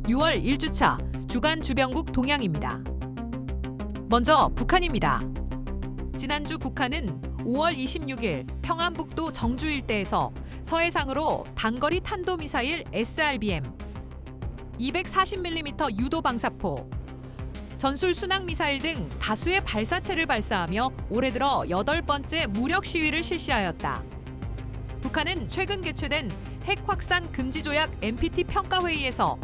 6월 1주차 주간 주변국 동향입니다. 먼저 북한입니다. 지난주 북한은 5월 26일 평안북도 정주 일대에서 서해상으로 단거리 탄도미사일 SRBM, 240mm 유도 방사포, 전술 순항미사일 등 다수의 발사체를 발사하며 올해 들어 8번째 무력 시위를 실시하였다. 북한은 최근 개최된 핵 확산 금지 조약 NPT 평가회의에서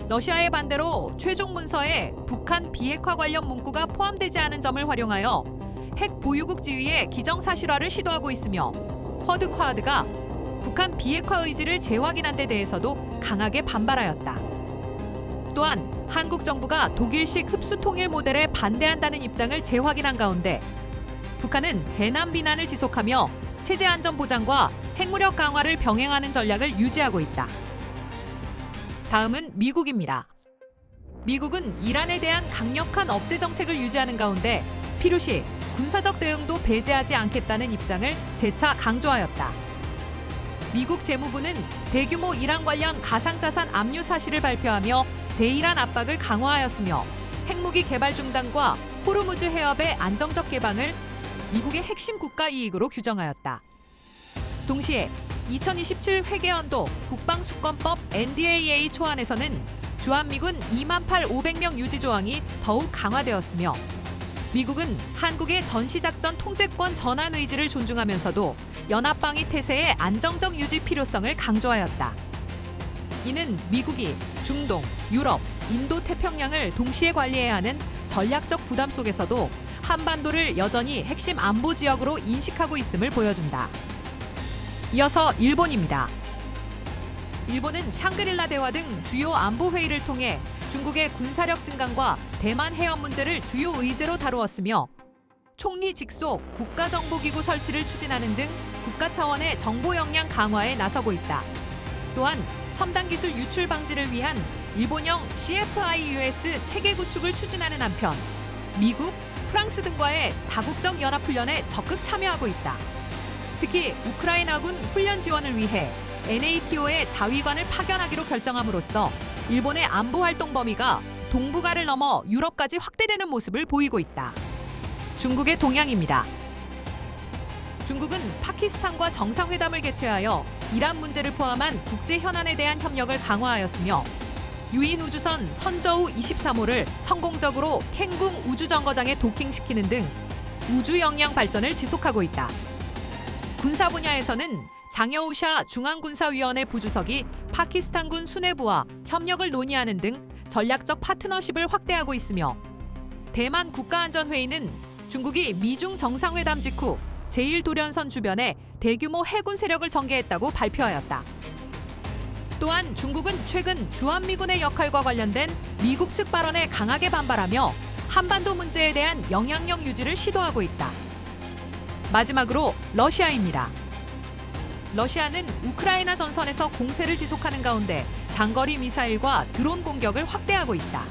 러시아의 반대로 최종 문서에 북한 비핵화 관련 문구가 포함되지 않은 점을 활용하여 핵 보유국 지위의 기정사실화를 시도하고 있으며 쿼드 쿼드가 북한 비핵화 의지를 재확인한 데 대해서도 강하게 반발하였다. 또한 한국 정부가 독일식 흡수 통일 모델에 반대한다는 입장을 재확인한 가운데 북한은 해남 비난을 지속하며 체제 안전 보장과 핵무력 강화를 병행하는 전략을 유지하고 있다. 다음은 미국입니다. 미국은 이란에 대한 강력한 억제 정책을 유지하는 가운데 필요시 군사적 대응도 배제하지 않겠다는 입장을 재차 강조하였다. 미국 재무부는 대규모 이란 관련 가상자산 압류 사실을 발표하며 대이란 압박을 강화하였으며 핵무기 개발 중단과 호르무즈 해협의 안정적 개방을 미국의 핵심 국가 이익으로 규정하였다. 동시에 2027 회계연도 국방수권법 NDAA 초안에서는 주한미군 28,500명 유지 조항이 더욱 강화되었으며 미국은 한국의 전시작전 통제권 전환 의지를 존중하면서도 연합방위 태세의 안정적 유지 필요성을 강조하였다. 이는 미국이 중동, 유럽, 인도 태평양을 동시에 관리해야 하는 전략적 부담 속에서도 한반도를 여전히 핵심 안보 지역으로 인식하고 있음을 보여준다. 이어서 일본입니다. 일본은 샹그릴라 대화 등 주요 안보 회의를 통해 중국의 군사력 증강과 대만 해협 문제를 주요 의제로 다루었으며 총리 직속 국가정보기구 설치를 추진하는 등 국가 차원의 정보 역량 강화에 나서고 있다. 또한 첨단 기술 유출 방지를 위한 일본형 CFIUS 체계 구축을 추진하는 한편 미국, 프랑스 등과의 다국적 연합훈련에 적극 참여하고 있다. 특히 우크라이나군 훈련 지원을 위해 NATO의 자위관을 파견하기로 결정함으로써 일본의 안보 활동 범위가 동북아를 넘어 유럽까지 확대되는 모습을 보이고 있다. 중국의 동향입니다. 중국은 파키스탄과 정상회담을 개최하여 이란 문제를 포함한 국제 현안에 대한 협력을 강화하였으며 유인 우주선 선저우 23호를 성공적으로 캥궁 우주정거장에 도킹시키는 등 우주 역량 발전을 지속하고 있다. 군사 분야에서는 장여우샤 중앙군사위원회 부주석이 파키스탄군 수뇌부와 협력을 논의하는 등 전략적 파트너십을 확대하고 있으며 대만 국가안전회의는 중국이 미중 정상회담 직후 제1도련선 주변에 대규모 해군 세력을 전개했다고 발표하였다. 또한 중국은 최근 주한미군의 역할과 관련된 미국 측 발언에 강하게 반발하며 한반도 문제에 대한 영향력 유지를 시도하고 있다. 마지막으로 러시아입니다. 러시아는 우크라이나 전선에서 공세를 지속하는 가운데 장거리 미사일과 드론 공격을 확대하고 있다.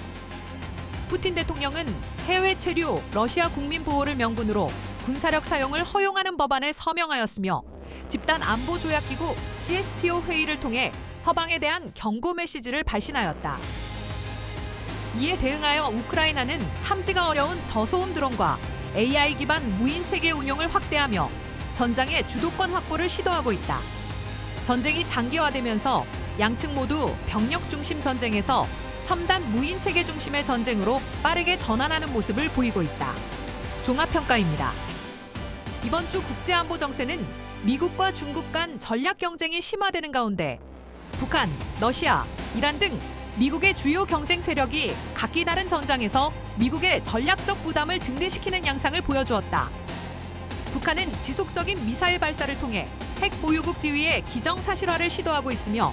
푸틴 대통령은 해외 체류 러시아 국민 보호를 명분으로 군사력 사용을 허용하는 법안을 서명하였으며 집단안보조약기구 CSTO 회의를 통해 서방에 대한 경고 메시지를 발신하였다. 이에 대응하여 우크라이나는 함지가 어려운 저소음 드론과 AI 기반 무인 체계 운용을 확대하며 전장의 주도권 확보를 시도하고 있다. 전쟁이 장기화되면서 양측 모두 병력 중심 전쟁에서 첨단 무인 체계 중심의 전쟁으로 빠르게 전환하는 모습을 보이고 있다. 종합평가입니다. 이번 주 국제안보 정세는 미국과 중국 간 전략 경쟁이 심화되는 가운데 북한, 러시아, 이란 등 미국의 주요 경쟁 세력이 각기 다른 전장에서 미국의 전략적 부담을 증대시키는 양상을 보여주었다. 북한은 지속적인 미사일 발사를 통해 핵 보유국 지위의 기정사실화를 시도하고 있으며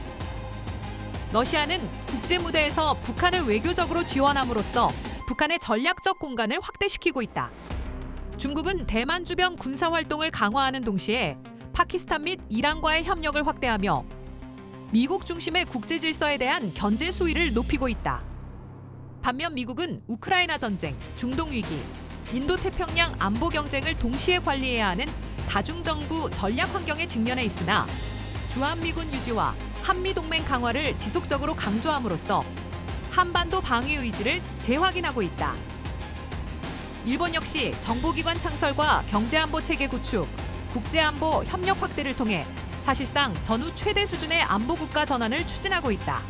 러시아는 국제 무대에서 북한을 외교적으로 지원함으로써 북한의 전략적 공간을 확대시키고 있다. 중국은 대만 주변 군사 활동을 강화하는 동시에 파키스탄 및 이란과의 협력을 확대하며 미국 중심의 국제 질서에 대한 견제 수위를 높이고 있다. 반면 미국은 우크라이나 전쟁, 중동 위기, 인도태평양 안보 경쟁을 동시에 관리해야 하는 다중정구 전략 환경에 직면해 있으나 주한미군 유지와 한미동맹 강화를 지속적으로 강조함으로써 한반도 방위 의지를 재확인하고 있다. 일본 역시 정보기관 창설과 경제안보 체계 구축, 국제안보 협력 확대를 통해 사실상 전후 최대 수준의 안보국가 전환을 추진하고 있다.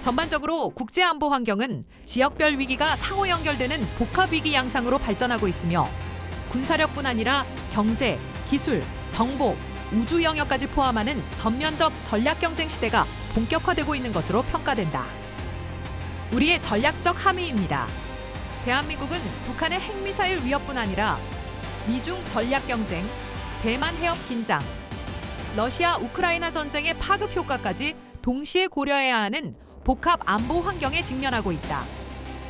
전반적으로 국제안보 환경은 지역별 위기가 상호 연결되는 복합위기 양상으로 발전하고 있으며 군사력뿐 아니라 경제, 기술, 정보, 우주 영역까지 포함하는 전면적 전략경쟁 시대가 본격화되고 있는 것으로 평가된다. 우리의 전략적 함의입니다. 대한민국은 북한의 핵미사일 위협뿐 아니라 미중 전략경쟁, 대만 해협 긴장, 러시아 우크라이나 전쟁의 파급 효과까지 동시에 고려해야 하는 복합 안보 환경에 직면하고 있다.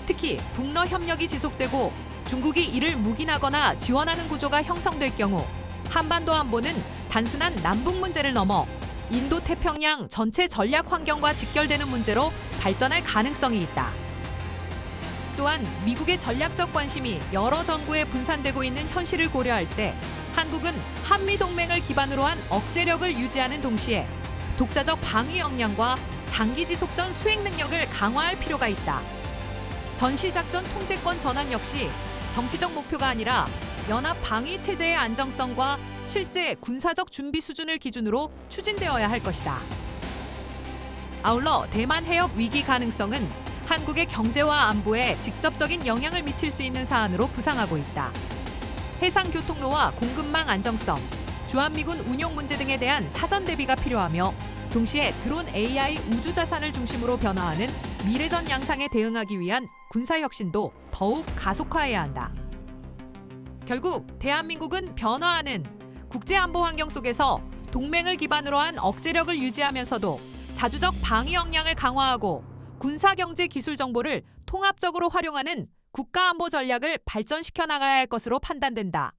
특히 북러 협력이 지속되고 중국이 이를 묵인하거나 지원하는 구조가 형성될 경우 한반도 안보는 단순한 남북 문제를 넘어 인도태평양 전체 전략 환경과 직결되는 문제로 발전할 가능성이 있다. 또한 미국의 전략적 관심이 여러 정부에 분산되고 있는 현실을 고려할 때 한국은 한미동맹을 기반으로 한 억제력을 유지하는 동시에 독자적 방위 역량과 장기 지속전 수행 능력을 강화할 필요가 있다. 전시작전 통제권 전환 역시 정치적 목표가 아니라 연합 방위 체제의 안정성과 실제 군사적 준비 수준을 기준으로 추진되어야 할 것이다. 아울러 대만 해협 위기 가능성은 한국의 경제와 안보에 직접적인 영향을 미칠 수 있는 사안으로 부상하고 있다. 해상 교통로와 공급망 안정성, 주한미군 운용 문제 등에 대한 사전 대비가 필요하며 동시에 드론 AI 우주 자산을 중심으로 변화하는 미래전 양상에 대응하기 위한 군사 혁신도 더욱 가속화해야 한다. 결국 대한민국은 변화하는 국제안보 환경 속에서 동맹을 기반으로 한 억제력을 유지하면서도 자주적 방위 역량을 강화하고 군사경제 기술 정보를 통합적으로 활용하는 국가안보 전략을 발전시켜 나가야 할 것으로 판단된다.